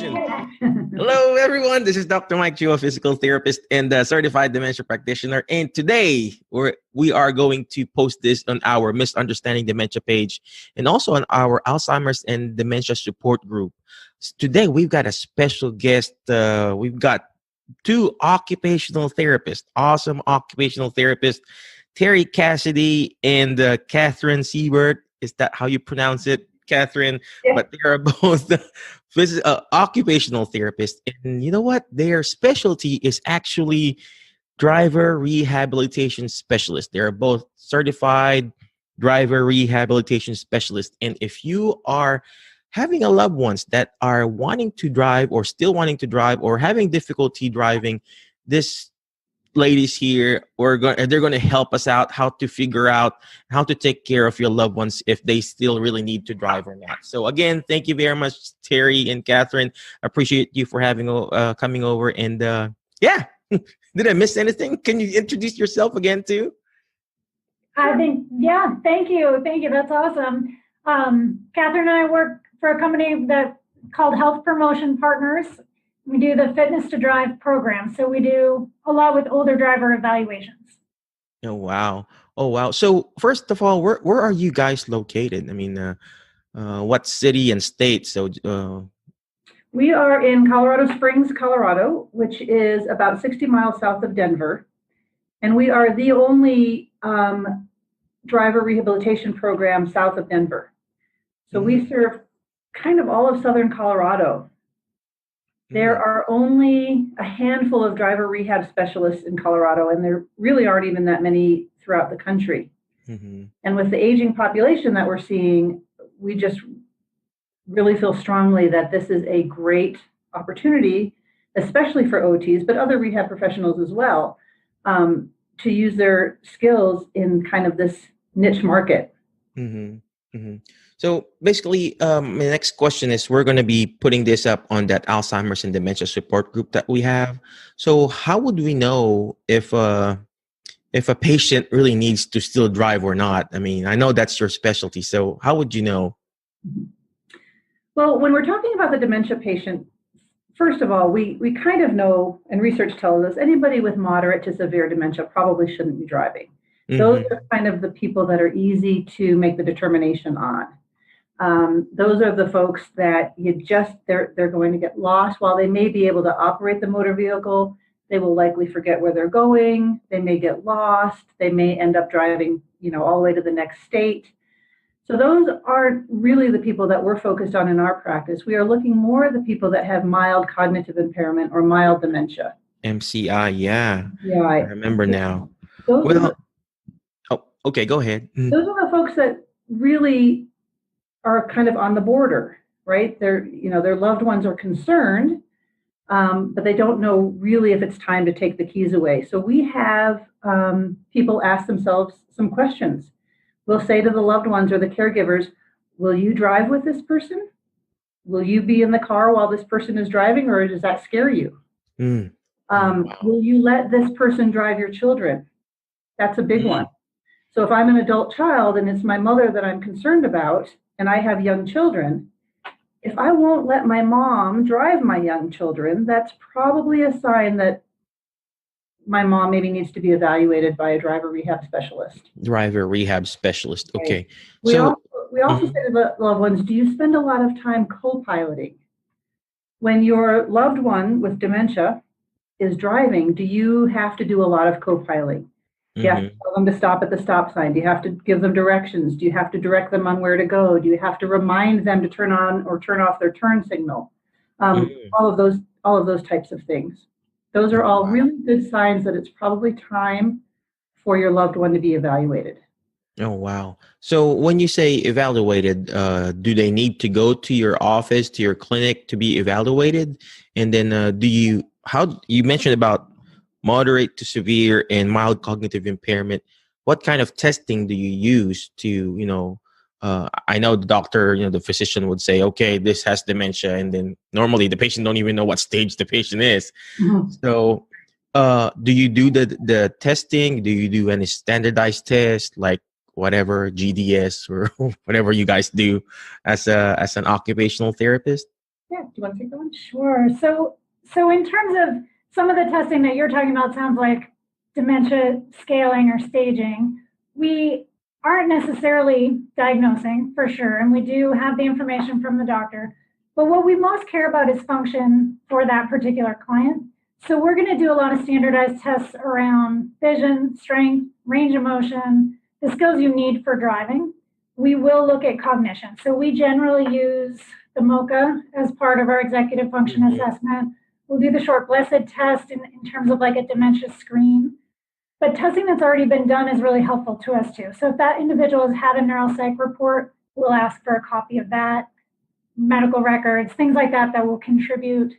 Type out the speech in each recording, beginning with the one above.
action. Hello, everyone. This is Dr. Mike Chu, a physical therapist and a certified dementia practitioner. And today, we are going to post this on our Misunderstanding Dementia page and also on our Alzheimer's and Dementia support group. Today, we've got a special guest. We've got two occupational therapists, awesome occupational therapists, Terri Cassidy and Kathryn Seibert. Is that how you pronounce it, Kathryn? Yeah. But they are both occupational therapists. And you know what? Their specialty is actually driver rehabilitation specialists. They are both certified driver rehabilitation specialists. And if you are having a loved ones that are wanting to drive or still wanting to drive or having difficulty driving, this ladies here they're going to help us out how to figure out how to take care of your loved ones if they still really need to drive or not. So again, thank you very much, Terri and Kathryn. Appreciate you for having coming over. And yeah, did I miss anything? Can you introduce yourself again too? I think, yeah, thank you. That's awesome. Kathryn and I work for a company that's called Health Promotion Partners. We do the Fitness to Drive program. So we do a lot with older driver evaluations. Oh, wow. So first of all, where are you guys located? I mean, what city and state? So we are in Colorado Springs, Colorado, which is about 60 miles south of Denver. And we are the only driver rehabilitation program south of Denver. So we serve kind of all of southern Colorado. There are only a handful of driver rehab specialists in Colorado, and there really aren't even that many throughout the country. And with the aging population that we're seeing, we just really feel strongly that this is a great opportunity, especially for OTs, but other rehab professionals as well, to use their skills in kind of this niche market. So basically, my next question is, we're going to be putting this up on that Alzheimer's and Dementia support group that we have. So how would we know if a patient really needs to still drive or not? I mean, I know that's your specialty. So how would you know? Well, when we're talking about the dementia patient, first of all, we kind of know, and research tells us, anybody with moderate to severe dementia probably shouldn't be driving. Those are kind of the people that are easy to make the determination on. Those are the folks that they're going to get lost. While they may be able to operate the motor vehicle, they will likely forget where they're going. They may get lost. They may end up driving, all the way to the next state. So those aren't really the people that we're focused on in our practice. We are looking more at the people that have mild cognitive impairment or mild dementia. MCI, yeah. Yeah, I remember now. Okay, go ahead. Those are the folks that really are kind of on the border, right? Their loved ones are concerned, but they don't know really if it's time to take the keys away. So we have people ask themselves some questions. We'll say to the loved ones or the caregivers, will you drive with this person? Will you be in the car while this person is driving, or does that scare you? Will you let this person drive your children? That's a big one. So if I'm an adult child and it's my mother that I'm concerned about, and I have young children, if I won't let my mom drive my young children, that's probably a sign that my mom maybe needs to be evaluated by a driver rehab specialist. Driver rehab specialist. Okay. Right. We also say to the loved ones, do you spend a lot of time co-piloting? When your loved one with dementia is driving, do you have to do a lot of co-piloting? Do you have to tell them to stop at the stop sign? Do you have to give them directions? Do you have to direct them on where to go? Do you have to remind them to turn on or turn off their turn signal? All of those types of things. Those are all really good signs that it's probably time for your loved one to be evaluated. Oh, wow. So when you say evaluated, do they need to go to your office, to your clinic to be evaluated? And then you mentioned about moderate to severe and mild cognitive impairment. What kind of testing do you use to, I know the doctor, the physician would say, okay, this has dementia. And then normally the patient don't even know what stage the patient is. So do you do the testing? Do you do any standardized test, like whatever GDS or whatever you guys do as an occupational therapist? Yeah. you want to take that one? Sure. So in terms of some of the testing that you're talking about, sounds like dementia scaling or staging. We aren't necessarily diagnosing for sure, and we do have the information from the doctor. But what we most care about is function for that particular client. So we're going to do a lot of standardized tests around vision, strength, range of motion, the skills you need for driving. We will look at cognition. So we generally use the MOCA as part of our executive function assessment. We'll do the short blessed test in terms of like a dementia screen. But testing that's already been done is really helpful to us too. So if that individual has had a neuropsych report, we'll ask for a copy of that, medical records, things like that that will contribute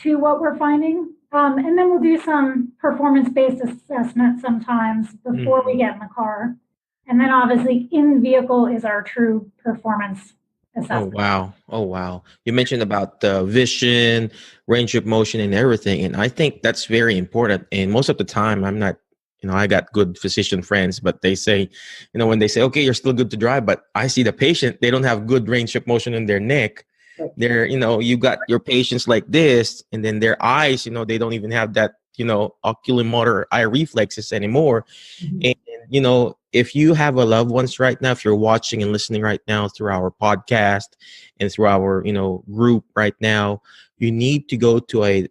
to what we're finding. And then we'll do some performance-based assessment sometimes before we get in the car. And then obviously in vehicle is our true performance assessment. Oh, wow. You mentioned about the vision, range of motion and everything. And I think that's very important. And most of the time I'm not, I got good physician friends, but they say, when they say, okay, you're still good to drive, but I see the patient, they don't have good range of motion in their neck. They're, you got your patients like this, and then their eyes, they don't even have that, oculomotor eye reflexes anymore. And, if you have a loved ones right now, if you're watching and listening right now through our podcast and through our, group right now, you need to go to a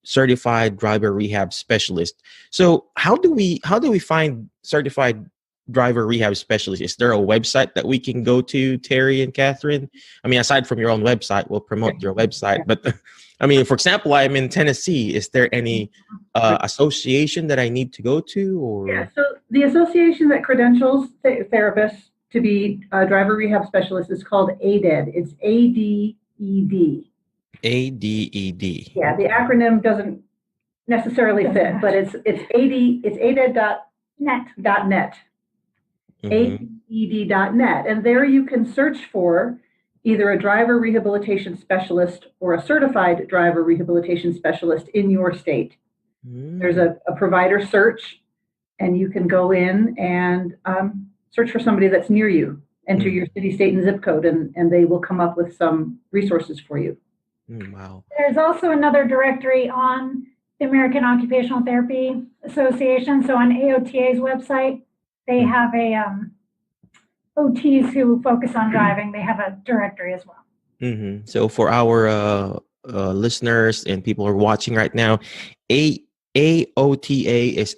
certified driver rehab specialist. So how do we find certified driver rehab specialist? Is there a website that we can go to, Terri and Kathryn? I mean, aside from your own website, we'll promote your website. But I mean, for example, I'm in Tennessee. Is there any association that I need to go to? Or yeah, so the association that credentials therapists to be a driver rehab specialist is called ADED. It's ADED. ADED. Yeah, the acronym doesn't necessarily fit, but it's ADED.net. AED.net. And there you can search for either a driver rehabilitation specialist or a certified driver rehabilitation specialist in your state. There's a provider search, and you can go in and search for somebody that's near you. Enter your city, state, and zip code, and they will come up with some resources for you. Wow. There's also another directory on the American Occupational Therapy Association. So on AOTA's website, they have a OTs who focus on driving. They have a directory as well. So for our listeners and people who are watching right now, AOTA is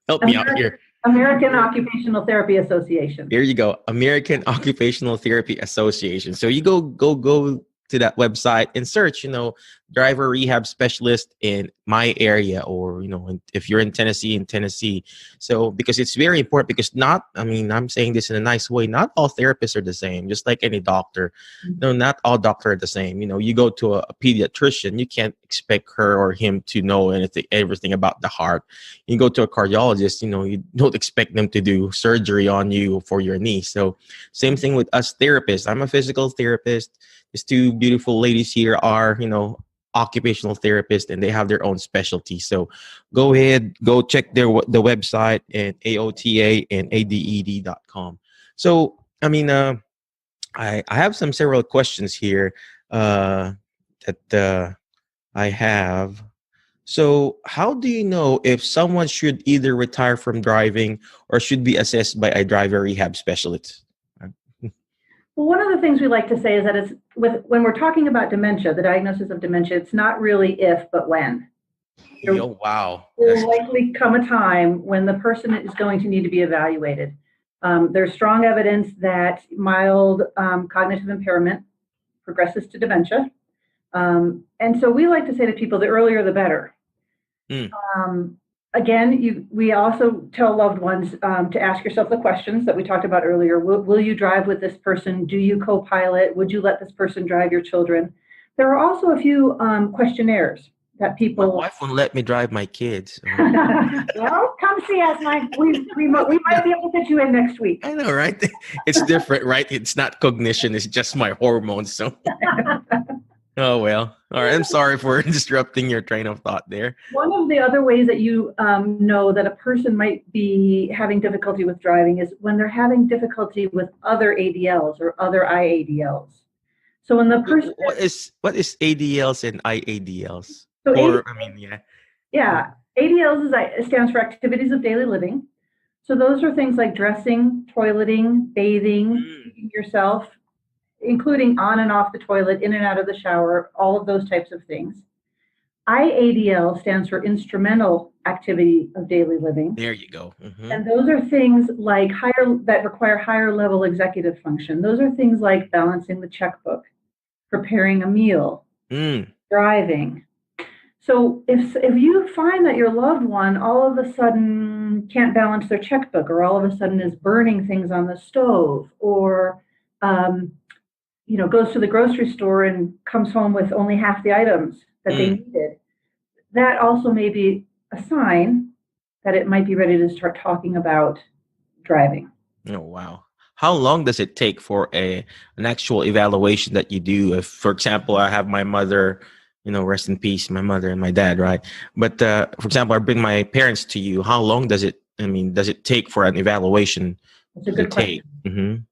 help me out here. American Occupational Therapy Association. There you go. American Occupational Therapy Association. So you go to that website and search, driver rehab specialist in my area, or, if you're in Tennessee. So, because it's very important, because I'm saying this in a nice way, not all therapists are the same, just like any doctor. No, not all doctors are the same. You go to a pediatrician, you can't expect her or him to know everything about the heart. You go to a cardiologist, you don't expect them to do surgery on you for your knee. So same thing with us therapists. I'm a physical therapist. These two beautiful ladies here are, occupational therapists, and they have their own specialty. So go ahead, go check the website at AOTA and ADED.com. So, I have several questions here that I have. So how do you know if someone should either retire from driving or should be assessed by a driver rehab specialist? Well, one of the things we like to say is that when we're talking about dementia, the diagnosis of dementia, it's not really if, but when. Oh, wow. There will likely come a time when the person is going to need to be evaluated. There's strong evidence that mild cognitive impairment progresses to dementia. And so we like to say to people, the earlier the better. Again, we also tell loved ones to ask yourself the questions that we talked about earlier. Will you drive with this person? Do you co-pilot? Would you let this person drive your children? There are also a few questionnaires that people... My wife won't let me drive my kids. Well, come see us, Mike. We might be able to get you in next week. I know, right? It's different, right? It's not cognition. It's just my hormones. So... Oh, well. All right. I'm sorry for disrupting your train of thought there. One of the other ways that you know that a person might be having difficulty with driving is when they're having difficulty with other ADLs or other IADLs. So when the person, What is ADLs and IADLs? so Or I mean, yeah. yeah, ADLs stands for activities of daily living. So those are things like dressing, toileting, bathing, feeding yourself, including on and off the toilet, in and out of the shower, all of those types of things. IADL stands for instrumental activity of daily living. There you go. And those are things like that require higher level executive function. Those are things like balancing the checkbook, preparing a meal, driving. So if you find that your loved one all of a sudden can't balance their checkbook, or all of a sudden is burning things on the stove, or goes to the grocery store and comes home with only half the items that they needed, that also may be a sign that it might be ready to start talking about driving. Oh, wow. How long does it take for an actual evaluation that you do? If, for example, I have my mother, rest in peace, my mother and my dad, right? But for example, I bring my parents to you. How long does it take for an evaluation That's a good question.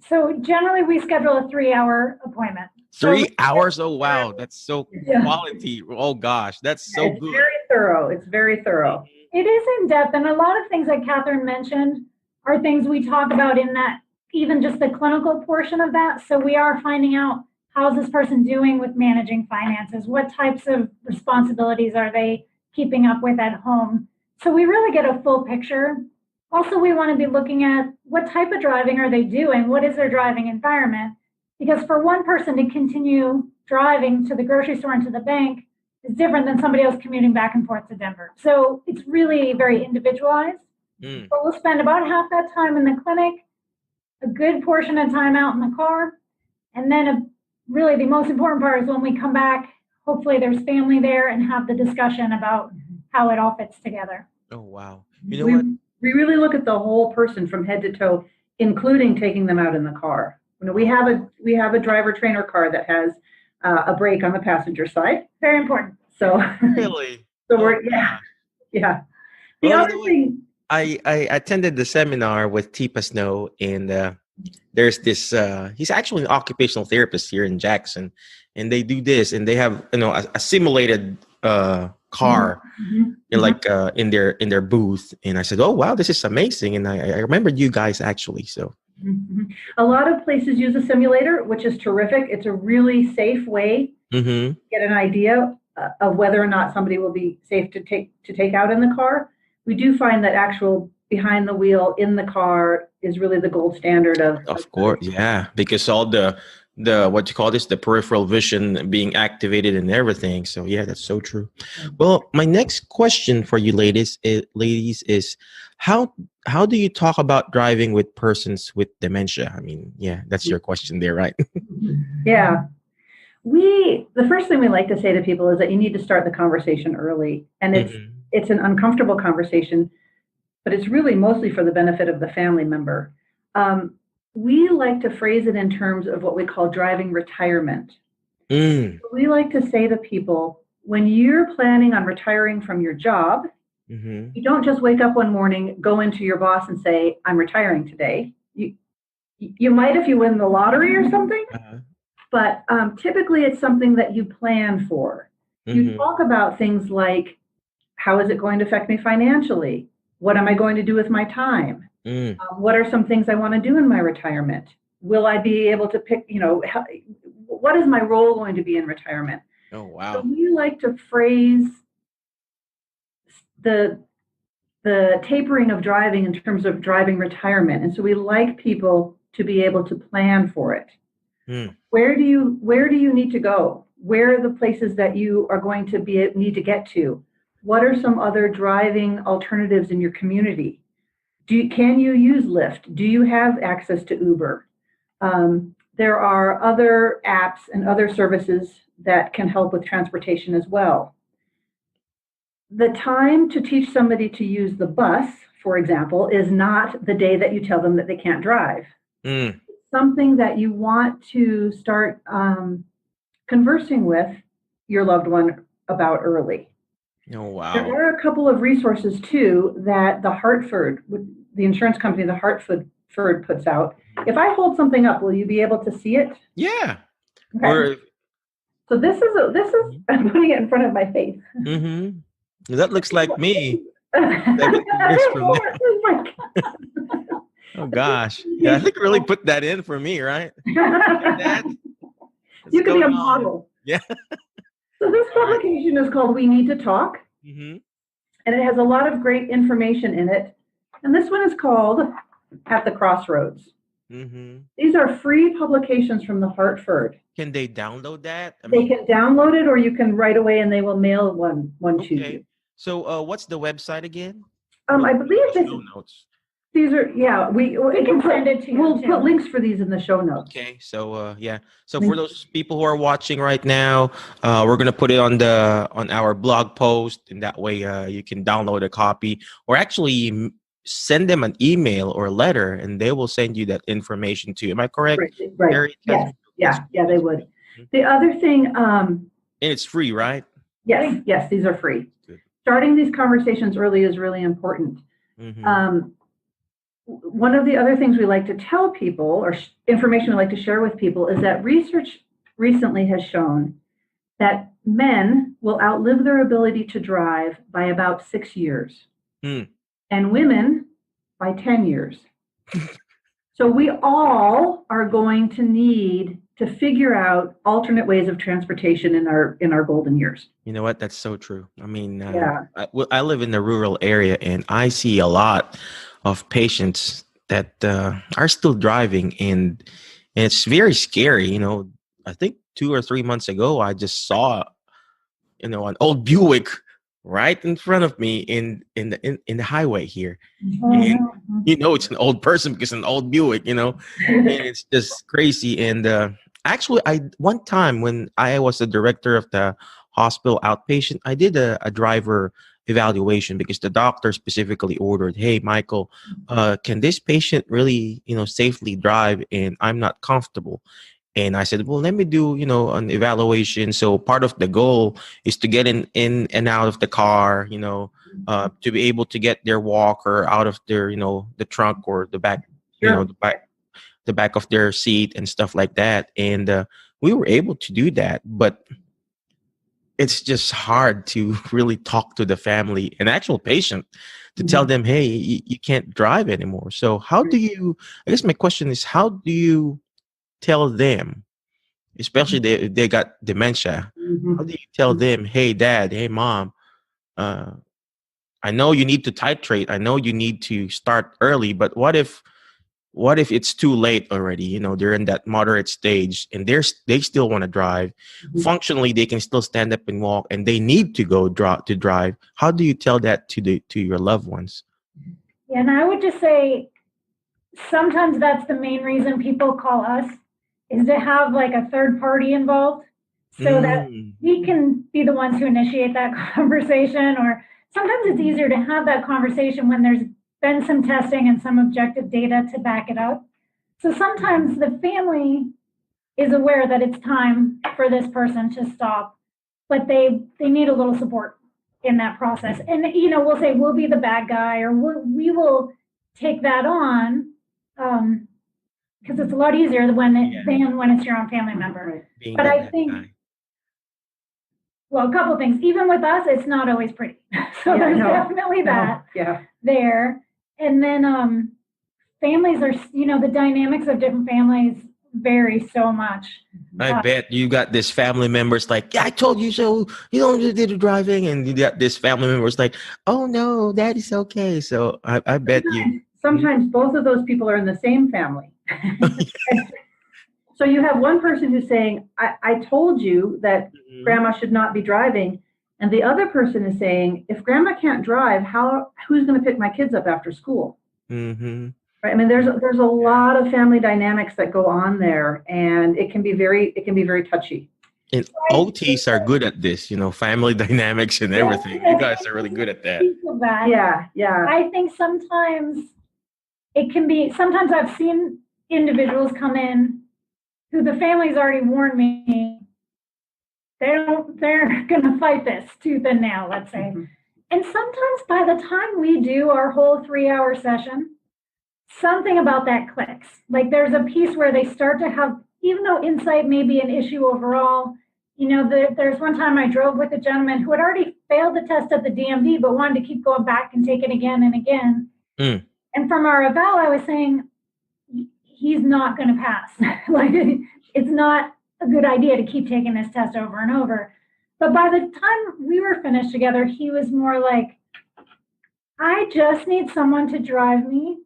So generally we schedule a 3-hour appointment. 3 hours? Oh, wow. That's so quality. Oh, gosh. That's so it's good. It's very thorough. It is in depth. And a lot of things that Kathryn mentioned are things we talk about in that, even just the clinical portion of that. So we are finding out, how's this person doing with managing finances? What types of responsibilities are they keeping up with at home? So we really get a full picture. Also, we want to be looking at what type of driving are they doing? What is their driving environment? Because for one person to continue driving to the grocery store and to the bank is different than somebody else commuting back and forth to Denver. So it's really very individualized. But we'll spend about half that time in the clinic, a good portion of time out in the car, and then really the most important part is when we come back, hopefully there's family there and have the discussion about how it all fits together. Oh, wow. You know what? We really look at the whole person from head to toe, including taking them out in the car. We have a driver trainer car that has a brake on the passenger side. Very important. So Really? So we're yeah. The Well, other thing, I attended the seminar with Tipa Snow, and there's this. He's actually an occupational therapist here in Jackson, and they do this, and they have a simulated car, in their booth. And I said, "Oh wow, this is amazing!" And I remembered you guys actually. So a lot of places use a simulator, which is terrific. It's a really safe way to get an idea of whether or not somebody will be safe to take out in the car. We do find that actual behind the wheel in the car is really the gold standard of course, yeah, because all the what you call this, the peripheral vision being activated and everything. So yeah, that's so true. Well, my next question for you ladies is how do you talk about driving with persons with dementia? I mean, yeah, that's your question there, right? Yeah. The first thing we like to say to people is that you need to start the conversation early. And it's an uncomfortable conversation, but it's really mostly for the benefit of the family member. We like to phrase it in terms of what we call driving retirement. We like to say to people, when you're planning on retiring from your job, you don't just wake up one morning, go into your boss and say, I'm retiring today. You might if you win the lottery or something, but typically it's something that you plan for. You talk about things like, how is it going to affect me financially? What am I going to do with my time? What are some things I want to do in my retirement? Will I be able to pick, what is my role going to be in retirement? Oh, wow. So we like to phrase the tapering of driving in terms of driving retirement. And so we like people to be able to plan for it. Where do you need to go? Where are the places that you are going to need to get to? What are some other driving alternatives in your community? Can you use Lyft? Do you have access to Uber? There are other apps and other services that can help with transportation as well. The time to teach somebody to use the bus, for example, is not the day that you tell them that they can't drive. It's something that you want to start conversing with your loved one about early. Oh, wow. There are a couple of resources too that the Hartford, the insurance company, the Hartford puts out. If I hold something up, will you be able to see it? Yeah. Okay. Or So this is I'm putting it in front of my face. mm-hmm. That looks like me 70 years from now. Oh my God. Oh gosh. Yeah, I think really put that in for me, right? Dad, what's You could be going a on? model. Yeah. So this All right. publication is called We Need to Talk, Mm-hmm. and it has a lot of great information in it. And this one is called At the Crossroads. Mm-hmm. These are free publications from the Hartford. Can they download that? I They mean, can download it, or you can write away and they will mail one to you. okay. So what's the website again? I We'll believe put in the this, show notes. these are, yeah, we can send it to you, We'll too. put links for these in the show notes. Okay, so yeah, so for those people who are watching right now, we're gonna put it on our blog post, and that way you can download a copy, or actually send them an email or a letter, and they will send you that information too. Am I correct? Right. Terri Yes. Cassidy? Yeah, they would. Mhm. The other thing, And it's free, right? yes, these are free. Good. Starting these conversations early is really important. Mm-hmm. One of the other things we like to tell people, or information we like to share with people, is that research recently has shown that men will outlive their ability to drive by about 6 years, and women by 10 years. So we all are going to need to figure out alternate ways of transportation in our golden years. You know what? That's so true. I mean, Yeah. I live in the rural area, and I see a lot of patients that are still driving, and it's very scary. You know, I think 2 or 3 months ago, I just saw, an old Buick right in front of me in the highway here, and it's an old person because it's an old Buick. And it's just crazy. And actually, one time when I was the director of the hospital outpatient, I did a driver evaluation because the doctor specifically ordered, "Hey, Michael, can this patient really, safely drive?" And I'm not comfortable. And I said, "Well, let me do, an evaluation." So part of the goal is to get in and out of the car, to be able to get their walker out of their, the trunk or the back, Sure. the back of their seat and stuff like that. And we were able to do that, but it's just hard to really talk to the family, an actual patient, to tell them, "Hey, you can't drive anymore." So how do you, I guess my question is, how do you tell them, especially they got dementia, how do you tell them, "Hey, Dad, hey, Mom, I know you need to titrate, I know you need to start early, but what if it's too late already? They're in that moderate stage, and they still want to drive. Functionally, they can still stand up and walk, and they need to go drive. How do you tell that to your loved ones?" Yeah, and I would just say sometimes that's the main reason people call us, is to have like a third party involved, so that we can be the ones who initiate that conversation. Or sometimes it's easier to have that conversation when there's been some testing and some objective data to back it up. So sometimes the family is aware that it's time for this person to stop, but they need a little support in that process. And we'll say we'll be the bad guy, or we will take that on, because it's a lot easier than when it's your own family member. Being But the I bad think, guy. well, a couple of things. Even with us, it's not always pretty. So there's definitely that there. And then families are, the dynamics of different families vary so much. I bet you got this family members like, "Yeah, I told you so. You don't do the driving." And you got this family members like, "Oh no, Daddy's okay." So I bet you. Sometimes both of those people are in the same family. So you have one person who's saying, I told you that Grandma should not be driving. And the other person is saying, if Grandma can't drive, who's going to pick my kids up after school? Mm-hmm. Right? I mean, there's a lot of family dynamics that go on there, and it can be very touchy. And OTs are good at this, family dynamics and everything. You guys are really good at that. Yeah. I think sometimes sometimes I've seen individuals come in who the family's already warned me they're going to fight this tooth and nail, let's say. And sometimes by the time we do our whole 3-hour session, something about that clicks. Like there's a piece where they start to have, even though insight may be an issue overall, there's one time I drove with a gentleman who had already failed the test at the DMV, but wanted to keep going back and take it again and again. Mm. And from our eval, I was saying, he's not going to pass. Like, it's not a good idea to keep taking this test over and over. But by the time we were finished together, he was more like, I just need someone to drive me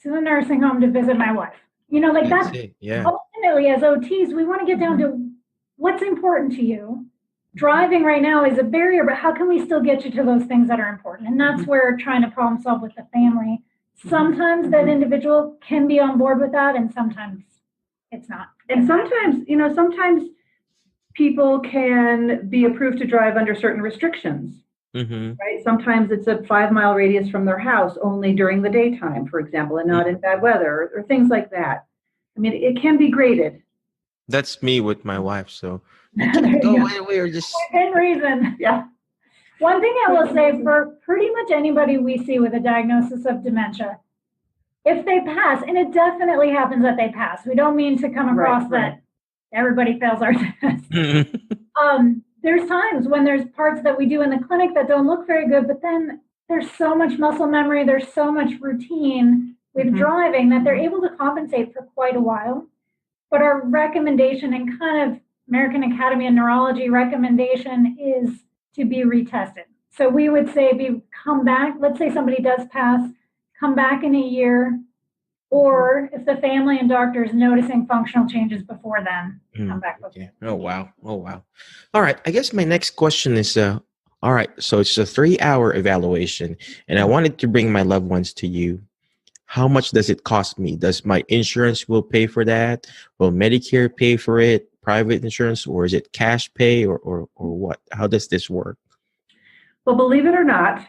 to the nursing home to visit my wife. That's it. Yeah. Ultimately, as OTs, we want to get down to what's important to you. Driving right now is a barrier, but how can we still get you to those things that are important? And that's where trying to problem solve with the family. Sometimes that individual can be on board with that, and sometimes it's not. And sometimes people can be approved to drive under certain restrictions, right? Sometimes it's a 5-mile radius from their house only during the daytime, for example, and not in bad weather or things like that. I mean, it can be graded. That's me with my wife. So go away or just within reason. Yeah. One thing I will say for pretty much anybody we see with a diagnosis of dementia, if they pass, and it definitely happens that they pass, we don't mean to come across that everybody fails our test. There's times when there's parts that we do in the clinic that don't look very good, but then there's so much muscle memory, there's so much routine with driving that they're able to compensate for quite a while. But our recommendation and kind of American Academy of Neurology recommendation is to be retested. So we would say come back, let's say somebody does pass, come back in a year, or if the family and doctor is noticing functional changes before then, come back. Okay. Oh, wow. All right. I guess my next question is, all right, so it's a 3-hour evaluation, and I wanted to bring my loved ones to you. How much does it cost me? Does my insurance will pay for that? Will Medicare pay for it? Private insurance, or is it cash pay, or what? How does this work? Well, believe it or not,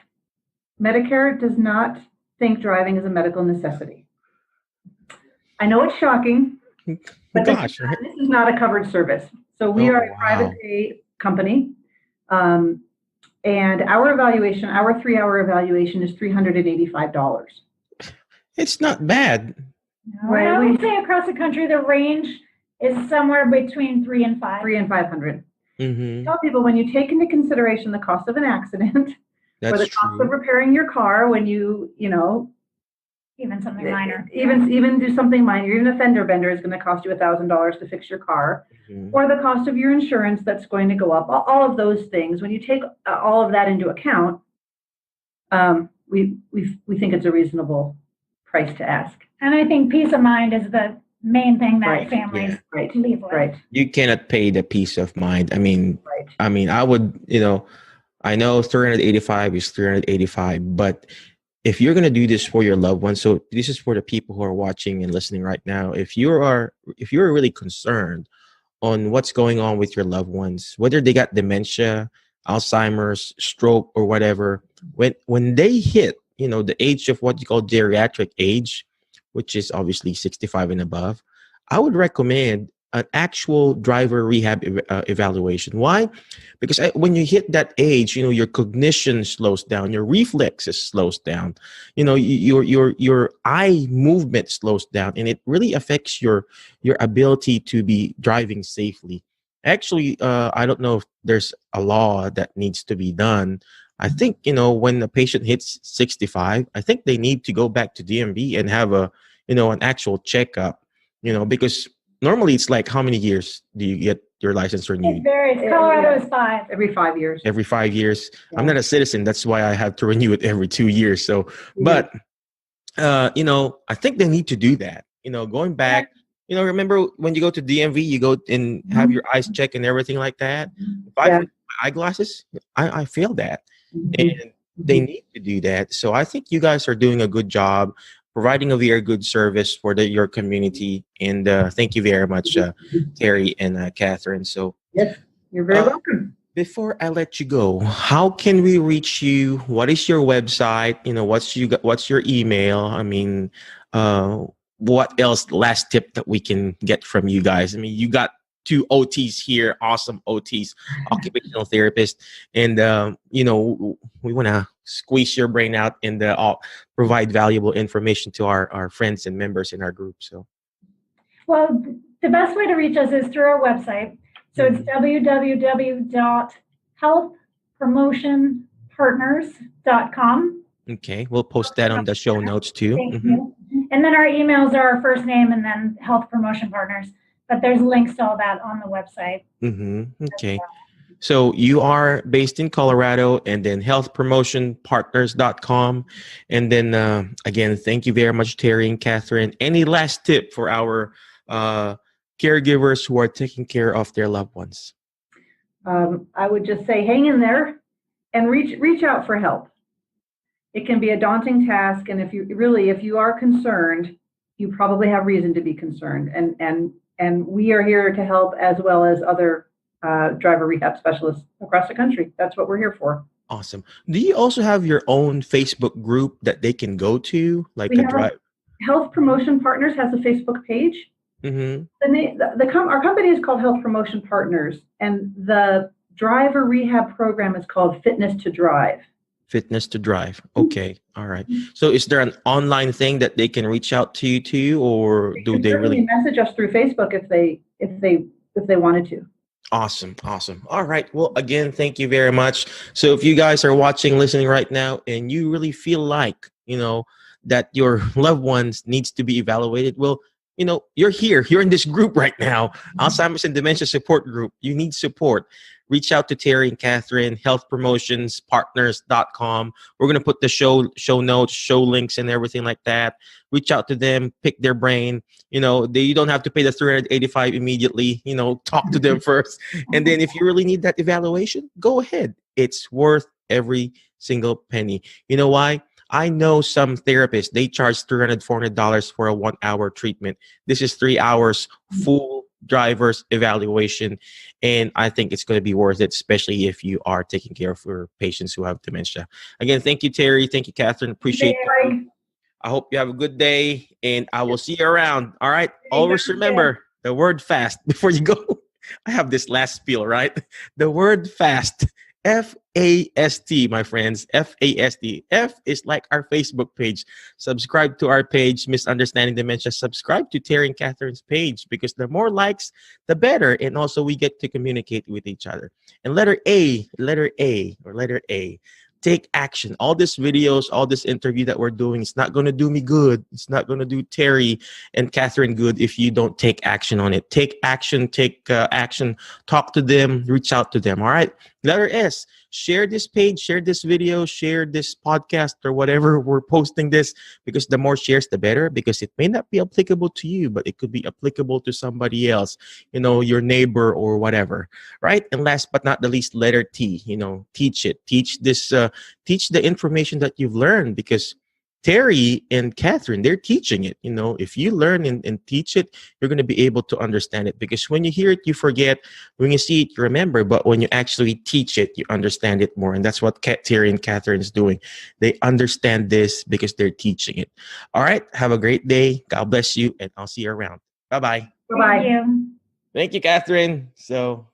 Medicare does not think driving is a medical necessity. I know it's shocking, but this is not a covered service. So we are a private pay company, and our 3-hour evaluation is $385. It's not bad. No, right. I would say across the country, the range is somewhere between 3 and 5. 3 and 500. Tell people, when you take into consideration the cost of an accident, or the cost of repairing your car when even something minor, even do something minor, even a fender bender is going to cost you $1,000 to fix your car, or the cost of your insurance that's going to go up. All of those things, when you take all of that into account, we think it's a reasonable price to ask. And I think peace of mind is the main thing that families leave with. Right. You cannot pay the peace of mind. I mean, I would, I know 385 is 385, but if you're going to do this for your loved ones, so this is for the people who are watching and listening right now. If you're really concerned on what's going on with your loved ones, whether they got dementia, Alzheimer's, stroke, or whatever, when they hit, the age of what you call geriatric age, which is obviously 65 and above, I would recommend an actual driver rehab evaluation. Why? Because when you hit that age, your cognition slows down, your reflexes slows down, your eye movement slows down, and it really affects your ability to be driving safely. Actually, I don't know if there's a law that needs to be done. I think, when the patient hits 65, I think they need to go back to DMV and have an actual checkup, because normally it's like, how many years do you get your license renewed? It varies. Colorado is 5. Every 5 years. Every 5 years. Yeah. I'm not a citizen. That's why I have to renew it every 2 years. So, but, I think they need to do that, going back. Remember when you go to DMV, you go and have your eyes checked and everything like that. If I put my eyeglasses, I feel that. And they need to do that. So I think you guys are doing a good job providing a very good service for your community. And thank you very much, Terri and Kathryn. So yes, you're very welcome. Before I let you go, how can we reach you? What is your website? What's your email? I mean, what else? Last tip that we can get from you guys. I mean, you got two OTs here, awesome OTs, occupational therapists, and we want to squeeze your brain out and provide valuable information to our friends and members in our group. So, well, the best way to reach us is through our website. So it's www.healthpromotionpartners.com. okay, we'll post that on the show notes too. Thank you. And then our emails are our first name and then Health Promotion Partners. But there's links to all that on the website. Okay. So you are based in Colorado, and then healthpromotionpartners.com. And then again, thank you very much, Terri and Kathryn. Any last tip for our caregivers who are taking care of their loved ones? I would just say hang in there and reach out for help. It can be a daunting task, and if you are concerned, you probably have reason to be concerned. And we are here to help, as well as other driver rehab specialists across the country. That's what we're here for. Awesome. Do you also have your own Facebook group that they can go to, like a drive? Health Promotion Partners has a Facebook page. Our company is called Health Promotion Partners, and the driver rehab program is called Fitness to Drive. Fitness to Drive. Okay. All right. So is there an online thing that they can reach out to you to, or do they really message us through Facebook if they wanted to? Awesome. All right. Well, again, thank you very much. So if you guys are watching, listening right now, and you really feel like, that your loved ones needs to be evaluated, well, you're here. You're in this group right now, Alzheimer's and Dementia Support Group. You need support. Reach out to Terri and Kathryn, healthpromotionspartners.com. We're going to put the show notes, show links, and everything like that. Reach out to them, pick their brain. You don't have to pay the $385 immediately. Talk to them first. And then if you really need that evaluation, go ahead. It's worth every single penny. You know why? I know some therapists, they charge $300, $400 for a 1 hour treatment. This is 3 hours full driver's evaluation. And I think it's going to be worth it, especially if you are taking care of your patients who have dementia. Again, thank you, Terri. Thank you, Kathryn. Appreciate it. I hope you have a good day, and I will see you around. All right. Always remember the word fast before you go. I have this last spiel, right? The word fast. F-A-S-T, my friends. F-A-S-T. F is like our Facebook page. Subscribe to our page, Misunderstanding Dementia. Subscribe to Terri and Kathryn's page, because the more likes, the better. And also we get to communicate with each other. And letter A. Take action. All these videos, all this interview that we're doing, it's not going to do me good. It's not going to do Terri and Kathryn good if you don't take action on it. Take action. Talk to them. Reach out to them. All right. Letter S. Share this page, share this video, share this podcast or whatever we're posting this, because the more shares, the better, because it may not be applicable to you, but it could be applicable to somebody else, your neighbor or whatever. Right. And last but not the least, letter T, teach it. Teach this, teach the information that you've learned, because Terri and Kathryn, they're teaching it. If you learn and teach it, you're going to be able to understand it, because when you hear it, you forget. When you see it, you remember. But when you actually teach it, you understand it more. And that's what Terri and Kathryn is doing. They understand this because they're teaching it. All right. Have a great day. God bless you. And I'll see you around. Bye-bye. Bye-bye. Thank you. Thank you, Kathryn. So